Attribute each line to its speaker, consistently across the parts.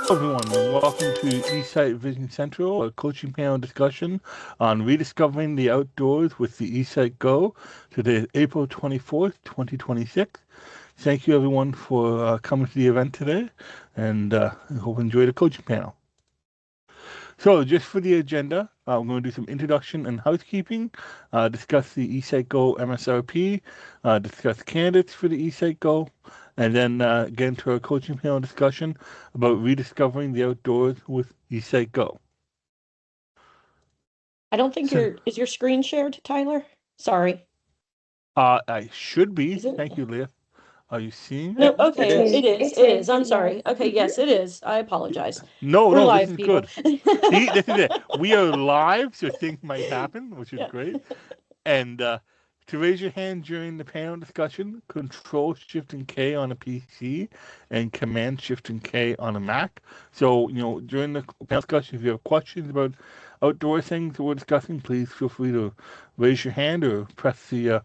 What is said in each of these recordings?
Speaker 1: Everyone, and welcome to eSight Vision Central, a coaching panel discussion on rediscovering the outdoors with the eSight Go. Today is April 24th, 2026. Thank you, everyone, for coming to the event today, and I hope you enjoy the coaching panel. So, just for the agenda, we're going to do some introduction and housekeeping, discuss the eSight Go MSRP, discuss candidates for the eSight Go, and then get into our coaching panel discussion about rediscovering the outdoors with eSight Go.
Speaker 2: I don't think is your screen shared, Tyler? Sorry.
Speaker 1: I should be.
Speaker 2: Is it?
Speaker 1: Thank you, Leah. Are you seeing
Speaker 2: No,
Speaker 1: it?
Speaker 2: okay, it is. I'm sorry. Okay, yes, it is. I apologize.
Speaker 1: No,
Speaker 2: We're
Speaker 1: no, this
Speaker 2: live,
Speaker 1: is
Speaker 2: people.
Speaker 1: good. See, this is it. We are live, so things might happen, which is
Speaker 2: Yeah.
Speaker 1: great. And to raise your hand during the panel discussion, Control Shift and K on a PC and Command Shift and K on a Mac. So, during the panel discussion, if you have questions about outdoor things that we're discussing, please feel free to raise your hand or press the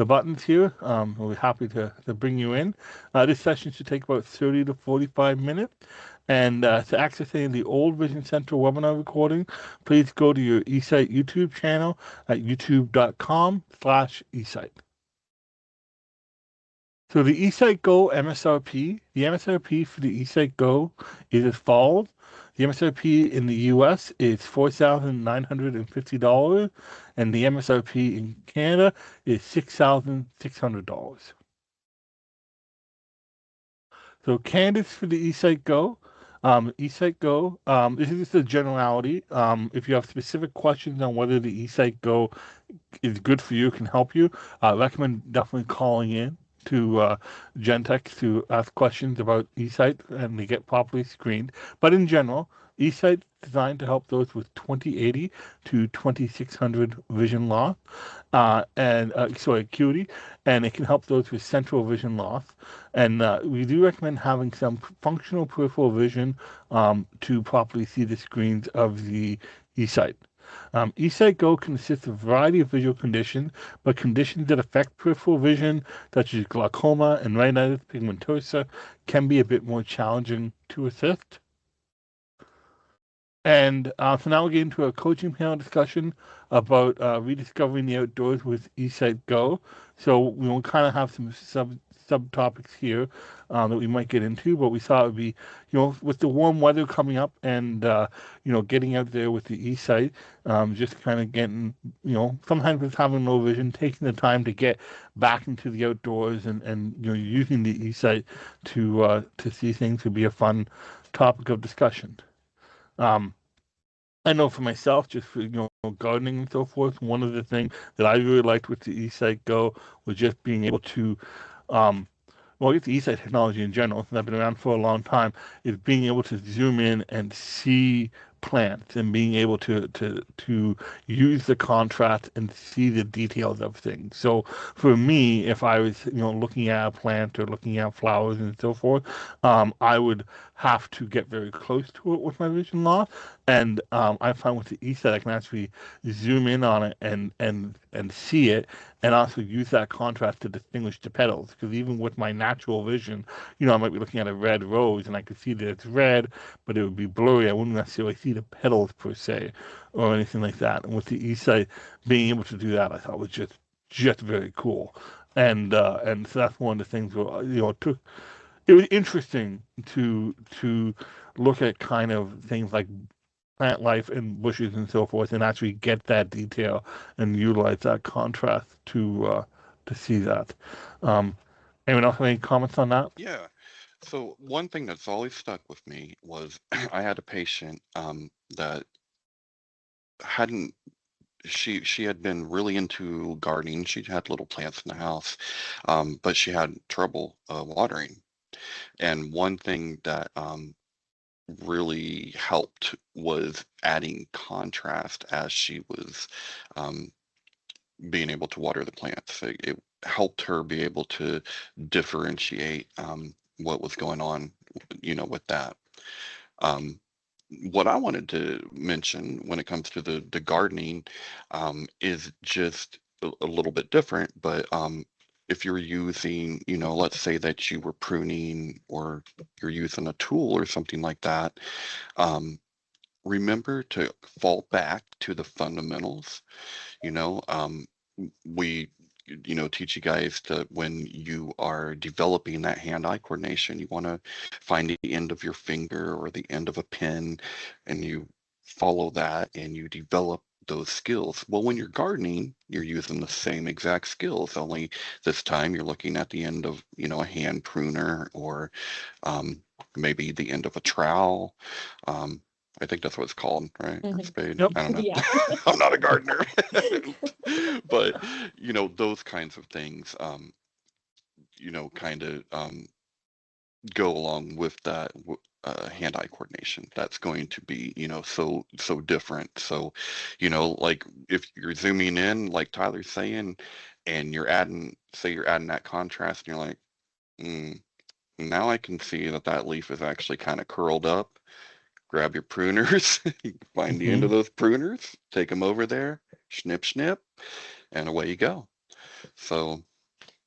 Speaker 1: buttons here. We'll be happy to bring you in. This session should take about 30 to 45 minutes. And to access any of the old Vision Central webinar recording, please go to your eSight YouTube channel at youtube.com/eSight. So the eSight Go MSRP, the MSRP for the eSight Go is as follows. The MSRP in the US is $4,950, and the MSRP in Canada is $6,600. So candidates for the eSight Go. eSight Go, this is just a generality. If you have specific questions on whether the eSight Go is good for you, can help you, I recommend definitely calling in to Gentex to ask questions about eSight and they get properly screened. But in general, eSight is designed to help those with 20/80 to 2600 vision loss, acuity, and it can help those with central vision loss. And we do recommend having some functional peripheral vision to properly see the screens of the eSight. eSight Go consists of a variety of visual conditions, but conditions that affect peripheral vision, such as glaucoma and retinitis pigmentosa, can be a bit more challenging to assist. And so now we're getting into a coaching panel discussion about rediscovering the outdoors with eSight Go. So we'll kind of have some subtopics here that we might get into, but we thought it would be, with the warm weather coming up and, getting out there with the eSight, just kind of getting, sometimes with having low vision, taking the time to get back into the outdoors and using the eSight to see things would be a fun topic of discussion. I know for myself, just for gardening and so forth, one of the things that I really liked with the eSight Go was just being able to, well, it's the eSight technology in general, and I've been around for a long time, is being able to zoom in and see plants and being able to use the contrast and see the details of things. So for me, if I was looking at a plant or looking at flowers and so forth, I would have to get very close to it with my vision loss. And I find with the eSight, I can actually zoom in on it and see it, and also use that contrast to distinguish the petals. Because even with my natural vision, I might be looking at a red rose, and I could see that it's red, but it would be blurry. I wouldn't necessarily see the petals per se, or anything like that. And with the eSight, being able to do that, I thought was just very cool. And so that's one of the things where it was interesting to look at kind of things like plant life and bushes and so forth, and actually get that detail and utilize that contrast to see that. Anyone else have any comments on that?
Speaker 3: Yeah. So one thing that's always stuck with me was I had a patient that hadn't she had been really into gardening. She had little plants in the house, but she had trouble watering. And one thing that really helped was adding contrast as she was um, being able to water the plants. It helped her be able to differentiate what was going on, with that. Um, what I wanted to mention when it comes to the gardening is just a little bit different, but if you're using, let's say that you were pruning or you're using a tool or something like that, remember to fall back to the fundamentals. You know, we, teach you guys to, when you are developing that hand-eye coordination, you want to find the end of your finger or the end of a pin, and you follow that and you develop those skills. Well, when you're gardening, you're using the same exact skills, only this time you're looking at the end of, a hand pruner, or maybe the end of a trowel. I think that's what it's called, right? Or
Speaker 2: Mhm.
Speaker 3: spade.
Speaker 1: Yep.
Speaker 3: I don't know.
Speaker 2: Yeah.
Speaker 3: I'm not a gardener. But, those kinds of things, kind of go along with that hand-eye coordination. That's going to be, so different. So, like if you're zooming in, like Tyler's saying, and say you're adding that contrast, and you're like, now I can see that leaf is actually kind of curled up. Grab your pruners, find the end of those pruners, take them over there, snip, snip, and away you go. So,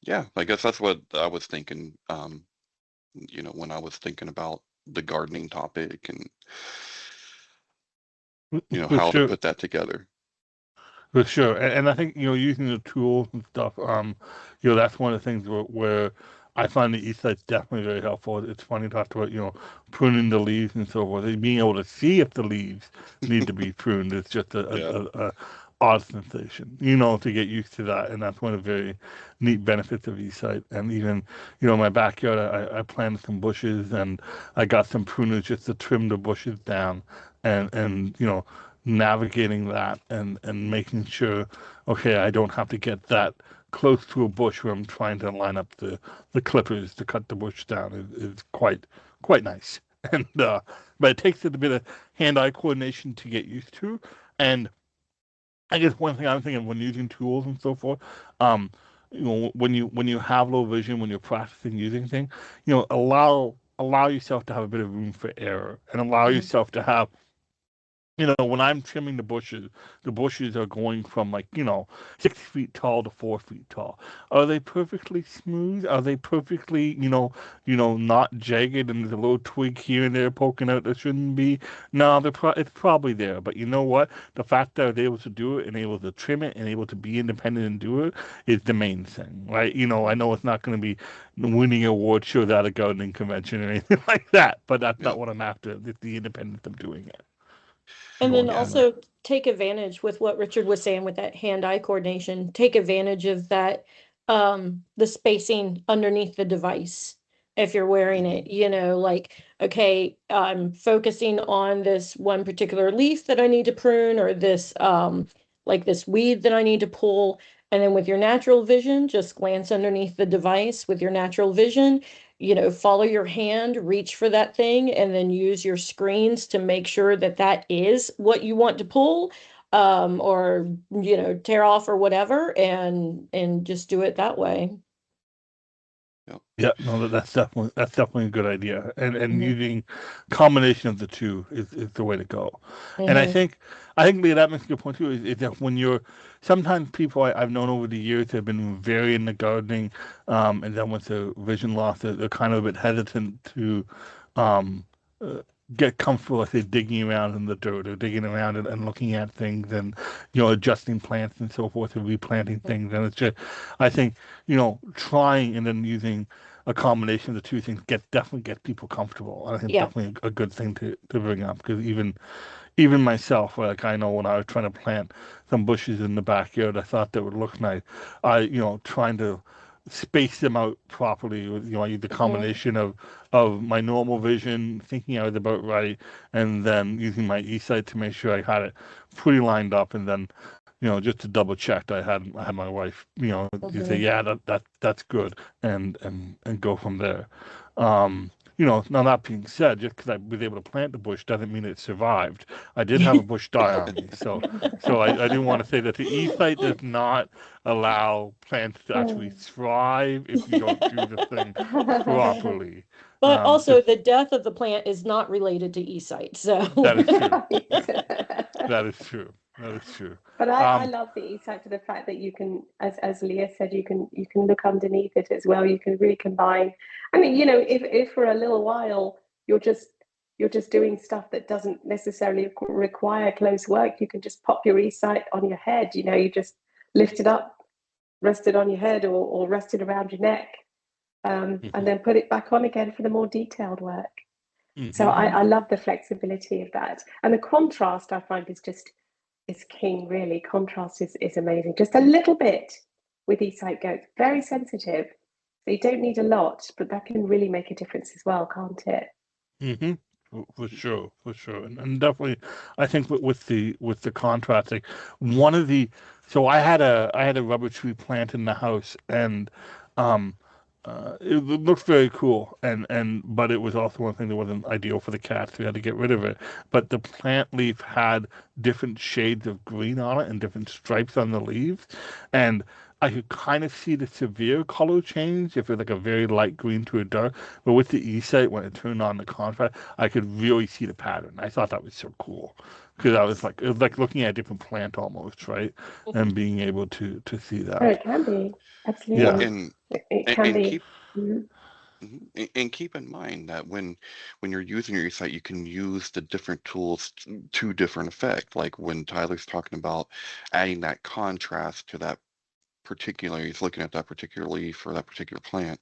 Speaker 3: yeah, I guess that's what I was thinking, when I was thinking about the gardening topic, and,
Speaker 1: For
Speaker 3: how to
Speaker 1: sure.
Speaker 3: put that together.
Speaker 1: For sure, and I think using the tools and stuff, that's one of the things where I find the eSight's definitely very helpful. It's funny to talk about pruning the leaves and so forth. And being able to see if the leaves need to be pruned is just
Speaker 3: Yeah.
Speaker 1: a odd sensation, to get used to that, and that's one of the very neat benefits of eSight. And even in my backyard, I planted some bushes, and I got some pruners just to trim the bushes down, and navigating that and making sure, okay, I don't have to get that close to a bush where I'm trying to line up the clippers to cut the bush down is quite nice. And but it takes a bit of hand-eye coordination to get used to. And I guess one thing I'm thinking when using tools and so forth, um, when you have low vision, when you're practicing using things, allow yourself to have a bit of room for error, and allow
Speaker 2: Mhm.
Speaker 1: yourself to have, when I'm trimming the bushes are going from, like, 6 feet tall to 4 feet tall. Are they perfectly smooth? Are they perfectly, not jagged and there's a little twig here and there poking out that shouldn't be? No, it's probably there. But you know what? The fact that I was able to do it and able to trim it and able to be independent and do it is the main thing, right? I know it's not going to be winning award shows at a gardening convention or anything like that, but that's
Speaker 3: Yeah.
Speaker 1: not what I'm after. It's the independence of doing it.
Speaker 2: And then
Speaker 1: Going
Speaker 3: Yeah.
Speaker 1: from there.
Speaker 2: also take advantage with what Richard was saying with that hand-eye coordination. Take advantage of that, the spacing underneath the device if you're wearing
Speaker 3: Mhm.
Speaker 2: it, like, okay, I'm focusing on this one particular leaf that I need to prune, or this, like this weed that I need to pull. And then with your natural vision, just glance underneath the device with your natural vision, follow your hand, reach for that thing, and then use your screens to make sure that that is what you want to pull, or, tear off or whatever, and just do it that way.
Speaker 3: Yep.
Speaker 1: Yeah, no, that's definitely a good idea, and
Speaker 2: Hmm.
Speaker 1: using combination of the two is the way to go. And I
Speaker 2: Hmm.
Speaker 1: think I think Leah, that makes a good point too. Is that when you're sometimes people I've known over the years have been very into gardening, and then with the vision loss, they're kind of a bit hesitant to um, uh, get comfortable, I say, digging around in the dirt or digging around and looking at things and adjusting plants and so forth and replanting things. And it's just, I think, trying and then using a combination of the two things definitely get people comfortable. I think it's
Speaker 2: Yeah.
Speaker 1: definitely a good thing to bring up, because even myself, like, I know when I was trying to plant some bushes in the backyard, I thought that would look nice. Trying to space them out properly with, I used a
Speaker 2: Hmm.
Speaker 1: combination of my normal vision, thinking I was about right, and then using my eSight to make sure I had it pretty lined up, and then, just to double check, I had my wife, you say,
Speaker 2: Hmm.
Speaker 1: yeah, that's good, and go from there. Now that being said, just because I was able to plant the bush doesn't mean it survived. I did have a bush die on me, so I do want to say that the eSight does not allow plants to actually thrive if you don't do the thing properly.
Speaker 2: But also,
Speaker 1: Just
Speaker 2: the death of the plant is not related to eSight. So,
Speaker 1: that is true.
Speaker 4: Right.
Speaker 1: That is true. That is true.
Speaker 4: But I
Speaker 1: Um,
Speaker 4: love the eSight for the fact that you can, as Leah said, you can look underneath it as well. You can really combine. I mean, if for a little while you're just doing stuff that doesn't necessarily require close work, you can just pop your eSight on your head. You just lift it up, rest it on your head, or rest it around your neck, and then put it back on again for the more detailed work. So I love the flexibility of that, and the contrast I find is king, really. Contrast is amazing. Just a little bit with eSight Go. It's very sensitive. So you don't need a lot, but that can really make a difference as well, can't it?
Speaker 1: Mm-hmm. For sure, for sure, and definitely, I think with the contrasting, one of the so I had a rubber tree plant in the house, and um, it looked very cool, and but it was also one thing that wasn't ideal for the cats. So we had to get rid of it. But the plant leaf had different shades of green on it and different stripes on the leaves, and I could kind of see the severe color change if it's like a very light green to a dark. But with the eSight, when it turned on the contrast, I could really see the pattern. I thought that was so cool because I was like, it was like looking at a different plant almost, right? And being able to see
Speaker 4: Oh,
Speaker 1: that.
Speaker 4: it can be.
Speaker 1: Yeah.
Speaker 4: Absolutely.
Speaker 3: And
Speaker 4: It
Speaker 3: and,
Speaker 4: can
Speaker 3: and
Speaker 4: be.
Speaker 3: keep
Speaker 4: Mhm.
Speaker 3: and keep in mind that when you're using your eSight, you can use the different tools to different effect. Like when Tyler's talking about adding that contrast to that particular, he's looking at that particular leaf or that particular plant,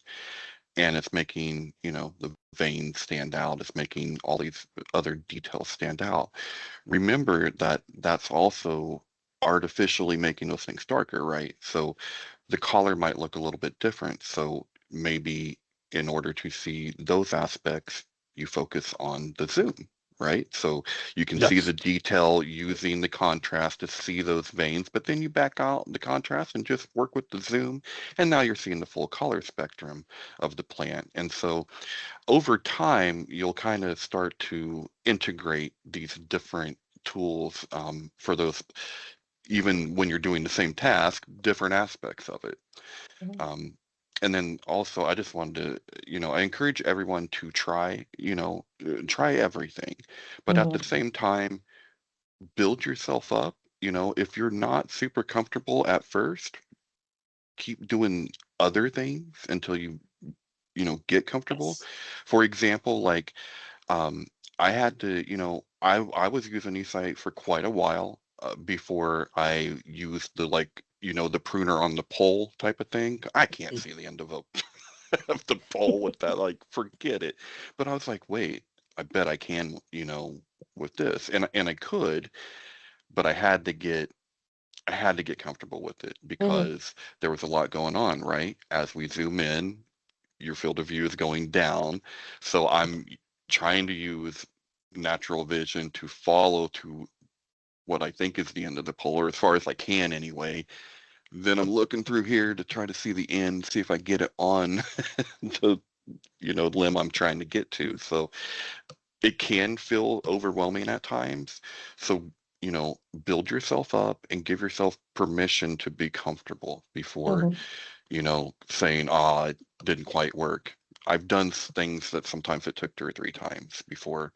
Speaker 3: and it's making, the veins stand out. It's making all these other details stand out. Remember that that's also artificially making those things darker, right? So the color might look a little bit different. So maybe in order to see those aspects, you focus on the zoom, right? So you can see
Speaker 1: Yes.
Speaker 3: the detail using the contrast to see those veins, but then you back out the contrast and just work with the zoom, and now you're seeing the full color spectrum of the plant. And so over time, you'll kind of start to integrate these different tools for those, even when you're doing the same task, different aspects of it.
Speaker 2: Mhm.
Speaker 3: Um, and then also, I just wanted to, I encourage everyone to try, try everything, but at the
Speaker 2: Mhm.
Speaker 3: same time, build yourself up. If you're not super comfortable at first, keep doing other things until get comfortable.
Speaker 2: Yes.
Speaker 3: For example, like um, I had to, I was using eSight for quite a while before I used the the pruner on the pole type of thing. I can't see the end of a of the pole with that, like forget it. But I was like, wait, I bet I can, with this, and I could, but I had to get comfortable with it
Speaker 2: Mhm.
Speaker 3: because there was a lot going on, right? As we zoom in, your field of view is going down. So I'm trying to use natural vision to follow to what I think is the end of the pole, or as far as I can anyway. Then I'm looking through here to try to see the end, see if I get it on the limb I'm trying to get to. So it can feel overwhelming at times. So, build yourself up and give yourself permission to be comfortable before
Speaker 2: Mhm.
Speaker 3: saying, "Ah, it didn't quite work." I've done things that sometimes it took 2 or 3 times before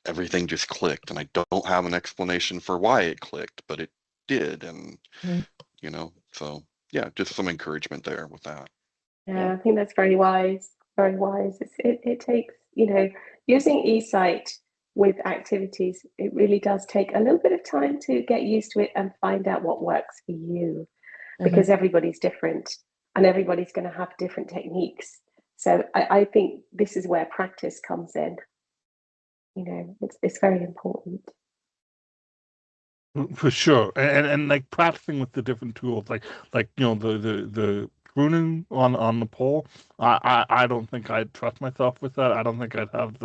Speaker 3: everything just clicked, and I don't have an explanation for why it clicked, but it did, and
Speaker 2: Mhm.
Speaker 3: so yeah, just some encouragement there with that.
Speaker 4: Yeah,
Speaker 2: Yeah.
Speaker 4: I think that's very wise. Very wise. It takes, using eSight with activities, it really does take a little bit of time to get used to it and find out what works for you, because
Speaker 2: Mhm.
Speaker 4: everybody's different and everybody's going to have different techniques. So I think this is where practice comes in. It's very important.
Speaker 1: For sure, and like practicing with the different tools, like the pruning on the pole. I don't think I'd trust myself with that. I don't think I'd have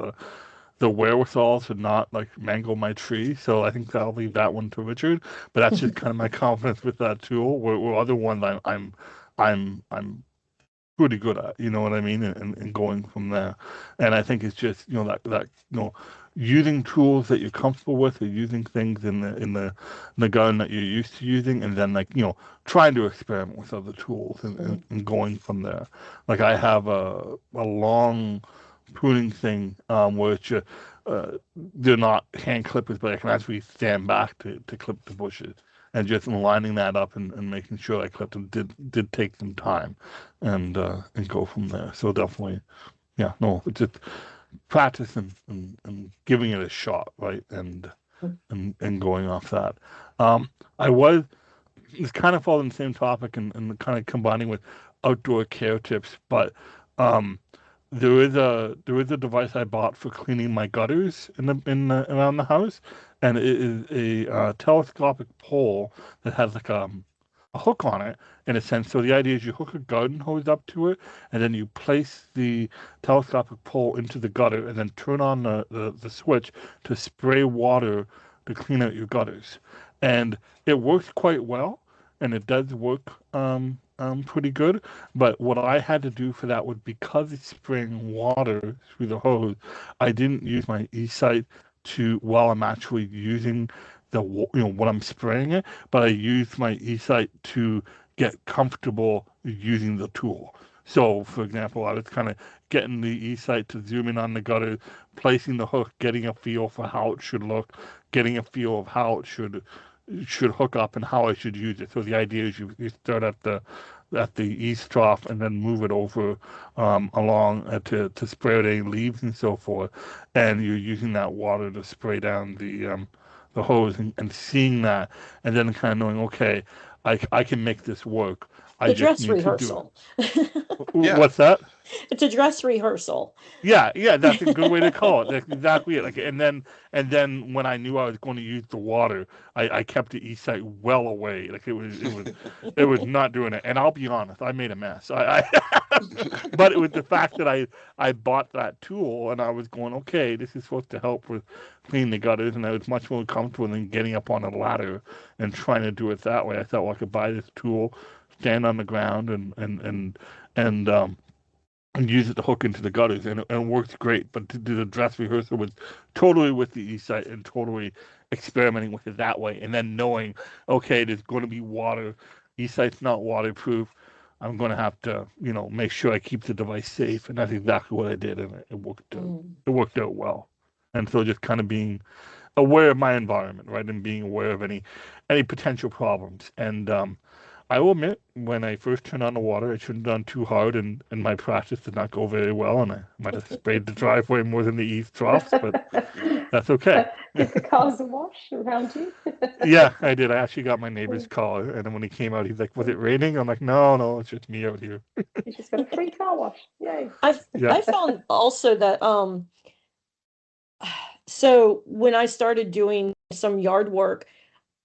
Speaker 1: the wherewithal to not like mangle my tree. So I think I'll leave that one to Richard. But that's just kind of my confidence with that tool. Where other ones I'm pretty good at, you know what I mean, and going from there. And I think it's just that using tools that you're comfortable with, or using things in the garden that you're used to using, and then trying to experiment with other tools and, and,
Speaker 2: Mhm.
Speaker 1: and going from there. Like I have a long pruning thing where it's just they're not hand clippers, but I can actually stand back to clip the bushes. And just lining that up and making sure I clipped them did take some time, and go from there. So definitely, yeah, no, it's just practice and giving it a shot, right? And going off that. I was it's kind of fall in the same topic and kind of combining with outdoor care tips, but um, there is a device I bought for cleaning my gutters in around the house, and it is a telescopic pole that has like a hook on it in a sense. So the idea is you hook a garden hose up to it, and then you place the telescopic pole into the gutter, and then turn on the switch to spray water to clean out your gutters. And it works quite well, and it does work pretty good. But what I had to do for that was, because it's spraying water through the hose, I didn't use my eSight to while I'm actually using when I'm spraying it, but I used my eSight to get comfortable using the tool. So, for example, I was kind of getting the eSight to zoom in on the gutter, placing the hook, getting a feel for how it should look, getting a feel of how it should hook up and how I should use it. So the idea is you start at the east trough and then move it over along to spray out any leaves and so forth, and you're using that water to spray down the hose, and seeing that, and then kind of knowing, okay, I can make this work. I
Speaker 2: The
Speaker 1: just
Speaker 2: dress
Speaker 1: need to do
Speaker 2: rehearsal.
Speaker 1: it.
Speaker 3: Yeah.
Speaker 1: What's that?
Speaker 2: It's a dress rehearsal.
Speaker 1: Yeah, that's a good way to call it. That's exactly it. Like, and then when I knew I was going to use the water, I kept the eSight well away. Like it was not doing it. And I'll be honest, I made a mess. But it was the fact that I bought that tool, and I was going, okay, this is supposed to help with cleaning the gutters, and I was much more comfortable than getting up on a ladder and trying to do it that way. I thought, well, I could buy this tool, stand on the ground, and use it to hook into the gutters, and it works great. But to do the dress rehearsal was totally with the eSight and totally experimenting with it that way, and then knowing, okay, there's going to be water. eSight's not waterproof. I'm going to have to, make sure I keep the device safe, and that's exactly what I did, and it worked. It worked out well. And so just kind of being aware of my environment, right, and being aware of any potential problems. And I will admit, when I first turned on the water, I shouldn't have done too hard, and my practice did not go very well, and I might have sprayed the driveway more than the eaves troughs, but that's okay.
Speaker 4: Did the cars wash around you?
Speaker 1: Yeah, I did. I actually got my neighbor's car, and then when he came out, he's like, "Was it raining?" I'm like, "No, it's just me out here."
Speaker 4: You just got a free car wash. Yay.
Speaker 1: Yeah.
Speaker 2: I found also that so when I started doing some yard work,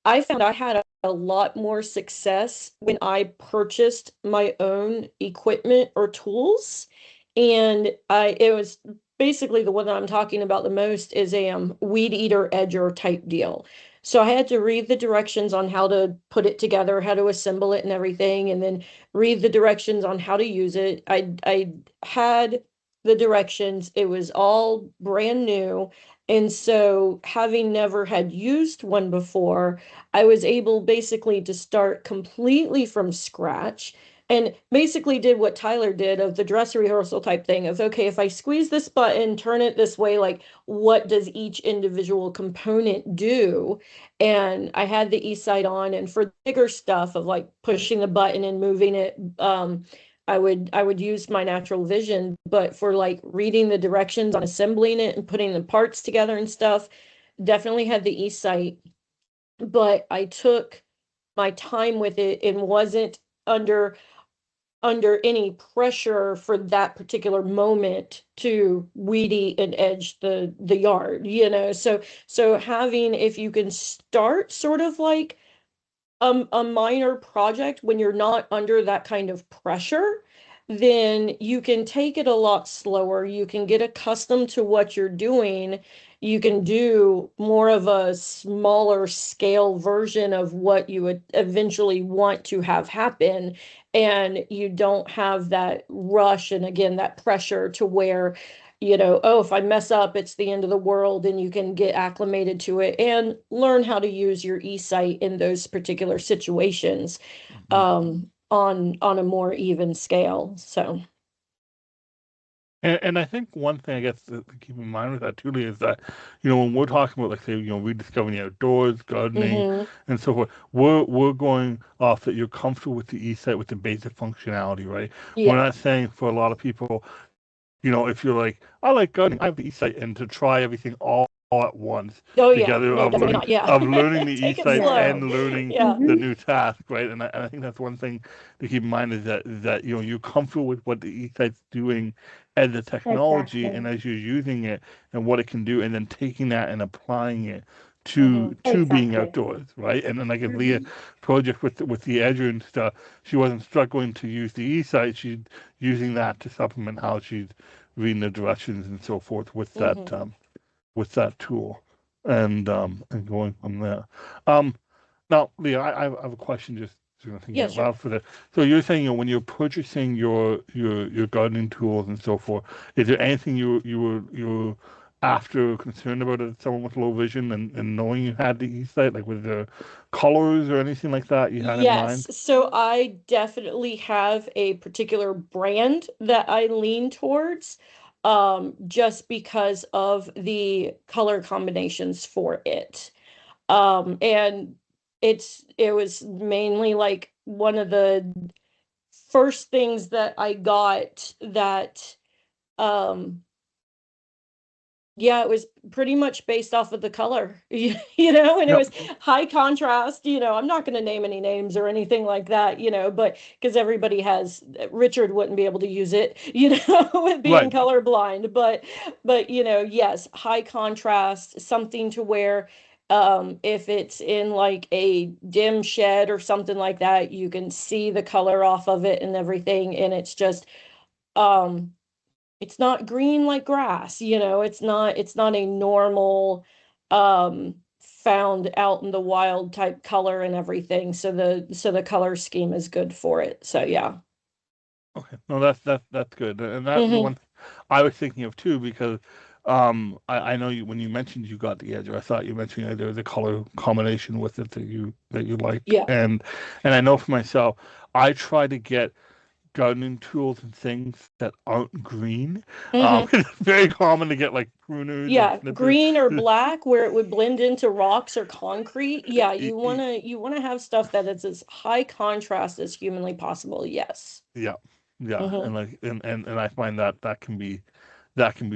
Speaker 2: I found I had a lot more success when I purchased my own equipment or tools. And it was basically the one that I'm talking about the most is a weed eater edger type deal. So I had to read the directions on how to put it together, how to assemble it and everything, and then read the directions on how to use it. I had the directions. It was all brand new. And so having never had used one before, I was able basically to start completely from scratch, and basically did what Tyler did of the dress rehearsal type thing of, okay, if I squeeze this button, turn it this way, like what does each individual component do? And I had the eSight on, and for bigger stuff of like pushing the button and moving it, I would use my natural vision, but for like reading the directions on assembling it and putting the parts together and stuff, definitely had the eSight. But I took my time with it and wasn't under any pressure for that particular moment to weedy and edge the yard, so having, if you can start sort of like a minor project when you're not under that kind of pressure, then you can take it a lot slower. You can get accustomed to what you're doing. You can do more of a smaller scale version of what you would eventually want to have happen. And you don't have that rush and again, that pressure to where, oh, if I mess up, it's the end of the world, and you can get acclimated to it and learn how to use your eSight in those particular situations on a more even scale. So
Speaker 1: And I think one thing I guess to keep in mind with that too Lee, is that, when we're talking about, like, say, rediscovering the outdoors, gardening,
Speaker 2: Hmm.
Speaker 1: and so forth, we're going off that you're comfortable with the eSight with the basic functionality, right? We're
Speaker 2: Yeah.
Speaker 1: not saying for a lot of people, if you're like, I like gardening, I have the eSight, and to try everything all at once
Speaker 2: Oh yeah.
Speaker 1: together
Speaker 2: No,
Speaker 1: of
Speaker 2: definitely
Speaker 1: learning
Speaker 2: not. Yeah.
Speaker 1: of learning the
Speaker 2: Take it
Speaker 1: eSight
Speaker 4: Yeah.
Speaker 2: slow.
Speaker 1: and learning
Speaker 2: Yeah.
Speaker 1: the
Speaker 4: Hmm.
Speaker 1: new task, right? And I think that's one thing to keep in mind, is that you're comfortable with what the eSight's doing as a technology and
Speaker 4: Exactly.
Speaker 1: as you're using it and what it can do, and then taking that and applying it
Speaker 2: Hmm.
Speaker 1: to being
Speaker 4: Exactly.
Speaker 1: outdoors, right? And then, like, in Leah's
Speaker 4: Hmm.
Speaker 1: project with the edger and stuff, she wasn't struggling to use the eSight. She's using that to supplement how she's reading the directions and so forth
Speaker 2: Hmm.
Speaker 1: with that tool, and going from there. Um, Now, Leah, I have a question, just thinking
Speaker 2: Yeah,
Speaker 1: out
Speaker 2: sure.
Speaker 1: loud for that. So you're saying, when you're purchasing your gardening tools and so forth, is there anything you were after concerned about, as someone with low vision, and knowing you had the eSight, like, with the colors or anything like that you had in
Speaker 2: Yes,
Speaker 1: mind?
Speaker 2: so I definitely have a particular brand that I lean towards, just because of the color combinations for it. And it was mainly like one of the first things that I got that, um yeah, it was pretty much based off of the color, and it
Speaker 1: Yep.
Speaker 2: was high contrast. I'm not going to name any names or anything like that, but because everybody has, Richard wouldn't be able to use it, with being
Speaker 1: Right.
Speaker 2: colorblind, but yes, high contrast, something to where, if it's in like a dim shed or something like that, you can see the color off of it and everything, and um it's not green like grass, it's not a normal, found out in the wild type color and everything, so the color scheme is good for it, so yeah.
Speaker 1: Okay. No, that's good, and that's the
Speaker 2: Hmm.
Speaker 1: one I was thinking of too, because I know you, when you mentioned you got the edger, I thought you mentioned that there was a color combination with it that you liked,
Speaker 2: Yeah.
Speaker 1: and I know for myself, I try to get gardening tools and things that aren't green.
Speaker 2: Hmm.
Speaker 1: It's very common to get, like, pruners and
Speaker 2: Yeah,
Speaker 1: snippers.
Speaker 2: green or black where it would blend into rocks or concrete. Yeah,
Speaker 1: E-
Speaker 2: you want
Speaker 1: e-
Speaker 2: to you want to have stuff that is as high contrast as humanly possible. Yes.
Speaker 1: Yeah, yeah,
Speaker 2: Hmm.
Speaker 1: and, like, and I find that can be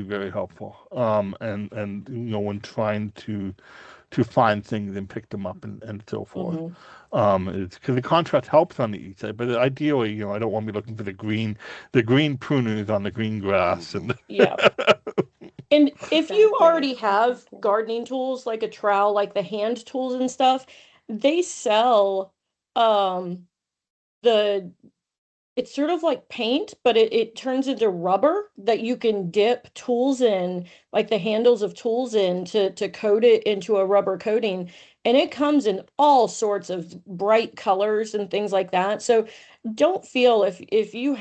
Speaker 1: very helpful. And when trying to find things and pick them up, and so forth.
Speaker 2: Hmm.
Speaker 1: It's because the contrast helps on the east side, but ideally, I don't want to be looking for the green pruners on the green grass,
Speaker 3: Hmm.
Speaker 1: and
Speaker 2: Yeah. And if you
Speaker 4: Exactly.
Speaker 2: already have
Speaker 4: Exactly.
Speaker 2: gardening tools like a trowel, like the hand tools and stuff, they sell, um the it's sort of like paint, but it turns into rubber that you can dip tools in, like the handles of tools in, to coat it into a rubber coating. And it comes in all sorts of bright colors and things like that. So don't feel, if you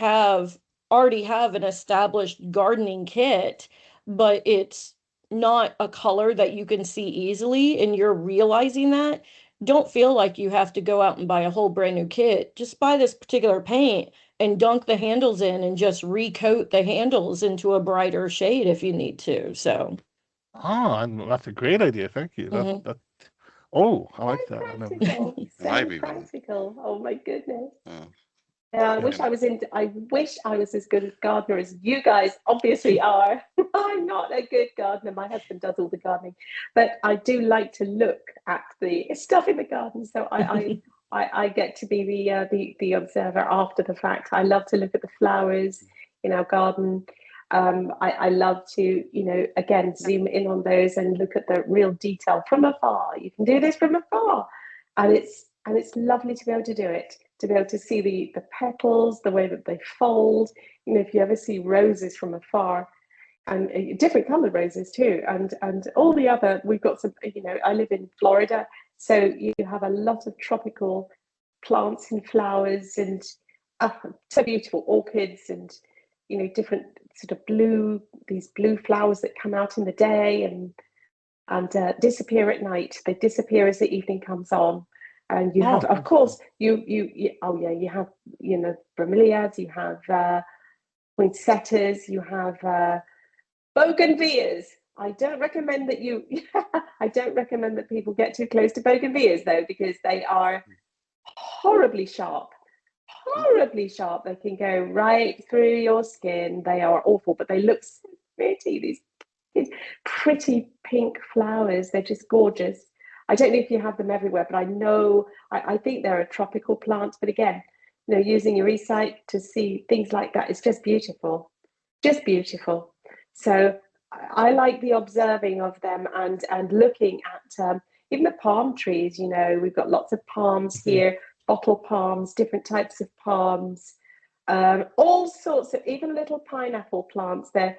Speaker 2: already have an established gardening kit, but it's not a color that you can see easily, and you're realizing that, don't feel like you have to go out and buy a whole brand new kit. Just buy this particular paint and dunk the handles in and just recoat the handles into a brighter shade if you need to. So,
Speaker 1: that's a great idea. Thank you. That
Speaker 2: mhm.
Speaker 1: that. Oh, I
Speaker 4: So
Speaker 1: like that. I never.
Speaker 4: practical. So
Speaker 3: I've even,
Speaker 4: practical. Oh my goodness.
Speaker 3: uh,
Speaker 4: Yeah, I
Speaker 1: Yeah.
Speaker 4: wish
Speaker 3: and
Speaker 4: I was in. I wish I was as good a gardener as you guys obviously are. I'm not a good gardener. My husband does all the gardening, but I do like to look at the stuff in the garden. So I get to be the observer after the fact. I love to look at the flowers in our garden. I love to, again, zoom in on those and look at the real detail from afar. You can do this from afar, and it's lovely to be able to do it, to be able to see the petals, the way that they fold. If you ever see roses from afar, and different colored roses too, and all the other, we've got some. I live in Florida, so you have a lot of tropical plants and flowers, and so beautiful orchids, and different sort of these blue flowers that come out in the day, and disappear at night. They disappear as the evening comes on, and you have,
Speaker 1: Oh,
Speaker 4: of course, you oh yeah, you have bromeliads, you have poinsettias, you have bougainvilleas. I don't recommend that I don't recommend that people get too close to bougainvilleas though, because they are horribly sharp. Horribly sharp. They can go right through your skin. They are awful, but they look so pretty. These pretty pink flowers. They're just gorgeous. I don't know if you have them everywhere, but I think they're a tropical plant. But again, using your eSight to see things like that is just beautiful. Just beautiful. So I like the observing of them and looking at even the palm trees. We've got lots of palms here, bottle palms, different types of palms, all sorts of, even little pineapple plants. They're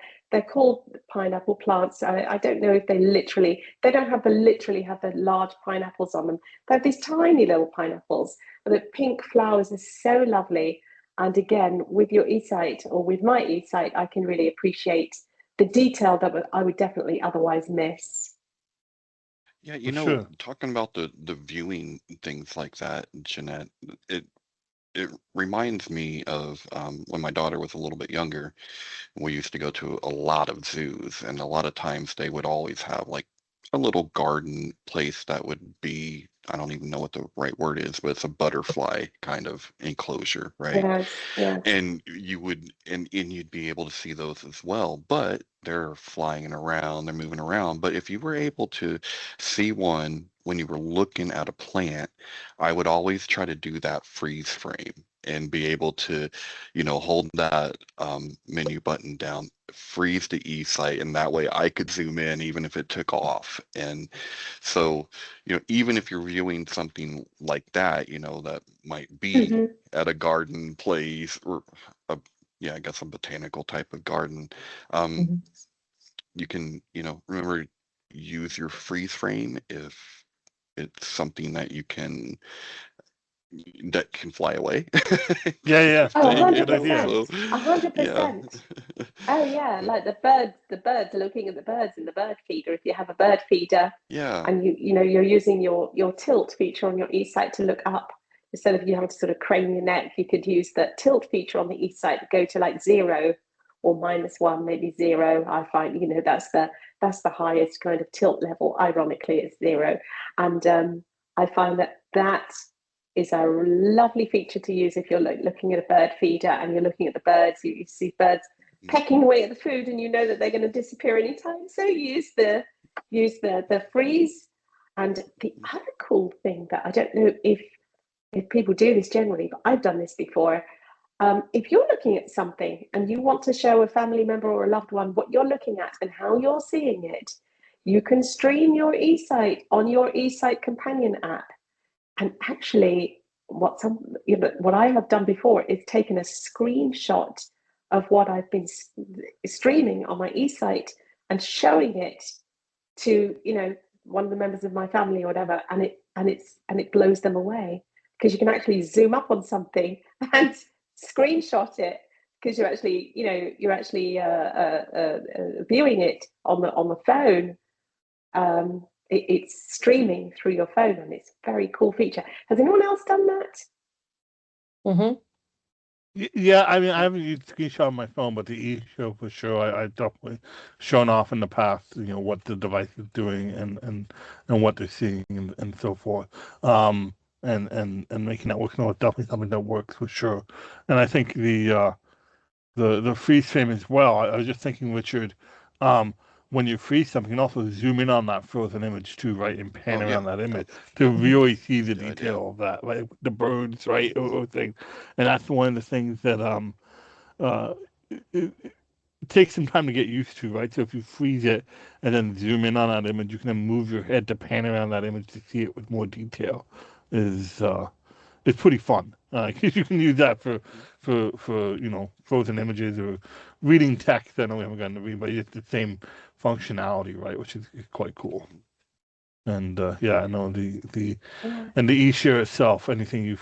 Speaker 4: called pineapple plants. I don't know if they don't literally have the large pineapples on them. They have these tiny little pineapples, but the pink flowers are so lovely. And again, with your eSight or with my eSight, I can really appreciate the detail that I would definitely otherwise miss.
Speaker 3: Yeah,
Speaker 1: Sure.
Speaker 3: talking about the viewing things like that, Jeanette, it reminds me of when my daughter was a little bit younger. We used to go to a lot of zoos, and a lot of times they would always have like a little garden place that would be, I don't even know what the right word is, but it's a butterfly kind of enclosure, right?
Speaker 4: Yes, yes.
Speaker 3: And you would, and you'd be able to see those as well, but they're flying around, they're moving around. But if you were able to see one when you were looking at a plant, I would always try to do that freeze frame and be able to, hold that menu button down, freeze the eSight, and that way I could zoom in even if it took off. And so, even if you're viewing something like that, that might be
Speaker 4: Mm-hmm.
Speaker 3: at a garden place or I guess a botanical type of garden, um, you can, remember, use your freeze frame if it's something that can fly away.
Speaker 1: Yeah.
Speaker 4: Oh,
Speaker 1: That's a good idea.
Speaker 4: 100%.
Speaker 3: So, yeah.
Speaker 4: 100%. Oh yeah, like the birds looking at the birds in the bird feeder. If you have a bird feeder
Speaker 3: Yeah.
Speaker 4: and you're using your tilt feature on your eSight to look up, instead of you having to sort of crane your neck, you could use the tilt feature on the eSight to go to like 0 or -1, maybe 0. I find that's the highest kind of tilt level. Ironically, it's 0, and I find that is a lovely feature to use if you're looking at a bird feeder and you're looking at the birds. You see birds pecking away at the food, and you know that they're going to disappear anytime. So use the freeze. And the other cool thing that I don't know if people do this generally, but I've done this before. If you're looking at something and you want to show a family member or a loved one what you're looking at and how you're seeing it, you can stream your eSight on your eSight companion app. And actually, what I have done before is taken a screenshot of what I've been streaming on my eSight and showing it to one of the members of my family or whatever, and it blows them away, because you can actually zoom up on something and screenshot it, because you're actually viewing it on the phone. It's streaming through your phone, and it's a very cool feature. Has anyone else done that?
Speaker 1: Yeah, I mean, I haven't used screenshot on my phone, but the e-show for sure. I definitely shown off in the past, what the device is doing and what they're seeing and so forth. And making that work. No, it's definitely something that works for sure. And I think the freeze frame as well. I was just thinking, Richard, when you freeze something, you can also zoom in on that frozen image too, right, and pan
Speaker 3: Oh, yeah.
Speaker 1: around that image to really see the
Speaker 3: Good idea.
Speaker 1: detail of that, like the birds, right, or things. And that's one of the things that uh, it takes some time to get used to, right? So if you freeze it and then zoom in on that image, you can then move your head to pan around that image to see it with more detail. Is It's pretty fun because you can use that for frozen images or reading text. I know we haven't gotten to read, but it's the same functionality, right? Which is quite cool. And yeah, I know the and the eShare itself. Anything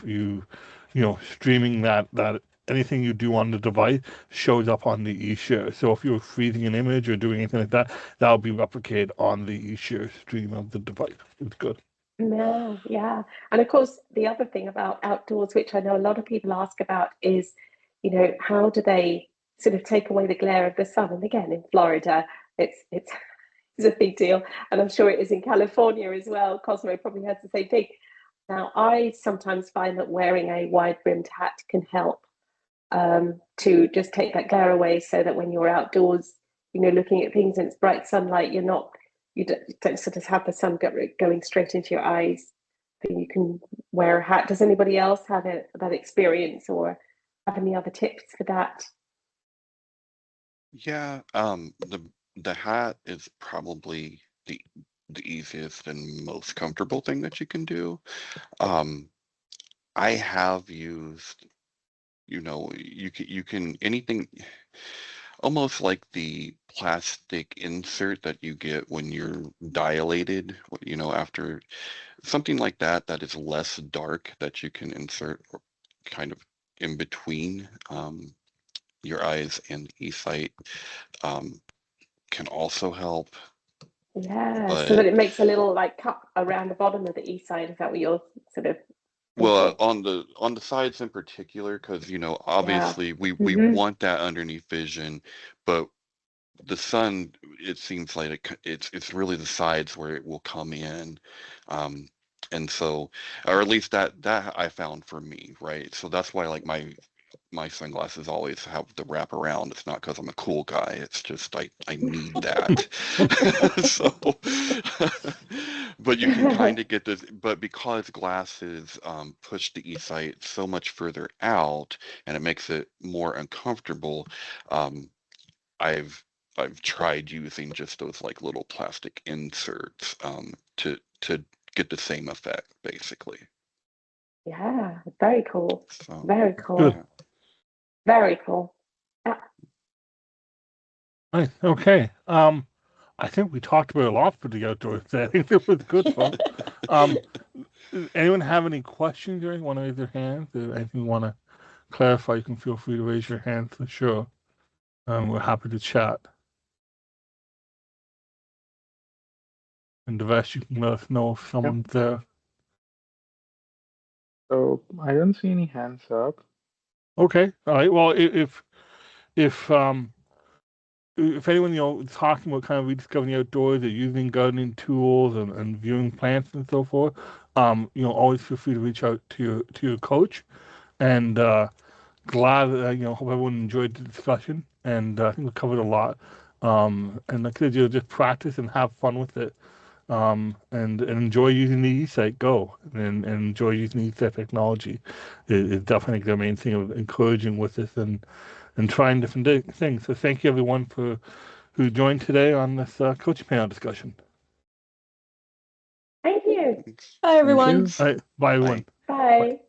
Speaker 1: streaming that anything you do on the device shows up on the eShare. So if you're freezing an image or doing anything like that, that'll be replicated on the eShare stream of the device. It's good.
Speaker 4: Yeah. And of course, the other thing about outdoors, which I know a lot of people ask about, is, how do they sort of take away the glare of the sun. And again, in Florida, it's a big deal, and I'm sure it is in California as well. Cosmo probably has the same thing. Now, I sometimes find that wearing a wide-brimmed hat can help to just take that glare away, so that when you're outdoors, looking at things in its bright sunlight, you don't sort of have the sun going straight into your eyes. Then you can wear a hat. Does anybody else have that experience, or have any other tips for that?
Speaker 3: Yeah, the hat is probably the easiest and most comfortable thing that you can do. I have used, you can anything, almost like the plastic insert that you get when you're dilated, after something like that is less dark, that you can insert or kind of in between your eyes, and eSight can also help.
Speaker 4: Yeah, so that
Speaker 3: But
Speaker 4: it makes a little like cup around the bottom of the eSight. Is that what you're sort of
Speaker 3: well,
Speaker 4: thinking?
Speaker 3: on the sides in particular, because
Speaker 4: Yeah.
Speaker 3: obviously we
Speaker 4: Hmm.
Speaker 3: want that underneath vision, but the sun, it seems like it's really the sides where it will come in, um, and so, or at least that I found for me, right? So that's why, like, my sunglasses always have the wrap around. It's not because I'm a cool guy. It's just I need that. So, but you can kind of get this. But because glasses push the eSight so much further out, and it makes it more uncomfortable, um, I've tried using just those like little plastic inserts to get the same effect, basically.
Speaker 4: Yeah, very cool.
Speaker 3: So
Speaker 4: Very cool.
Speaker 1: Good.
Speaker 3: yeah.
Speaker 4: Very cool. Yeah.
Speaker 1: Nice. Okay. I think we talked about a lot for the outdoors today. I think this was good fun. Um, anyone have any questions, or anything want to raise their hands? Or anything you want to clarify, you can feel free to raise your hand for sure. We're happy to chat. And Devesh, you can let us know if
Speaker 5: Yep.
Speaker 1: someone's there.
Speaker 5: So I don't see any hands up.
Speaker 1: Okay. All right. Well, if if anyone is talking about kind of rediscovering the outdoors or using gardening tools and viewing plants and so forth, always feel free to reach out to your coach. And glad that hope everyone enjoyed the discussion. And I think we covered a lot. And like I said, just practice and have fun with it. And enjoy using the eSight Go, and enjoy using the eSight technology. Is definitely the main thing of encouraging with this and trying different things. So thank you everyone for who joined today on this coaching panel discussion.
Speaker 4: Thank you.
Speaker 3: Thanks.
Speaker 2: Bye,
Speaker 5: Thank
Speaker 2: everyone.
Speaker 5: you.
Speaker 1: All right, bye
Speaker 3: Bye.
Speaker 1: everyone.
Speaker 4: Bye.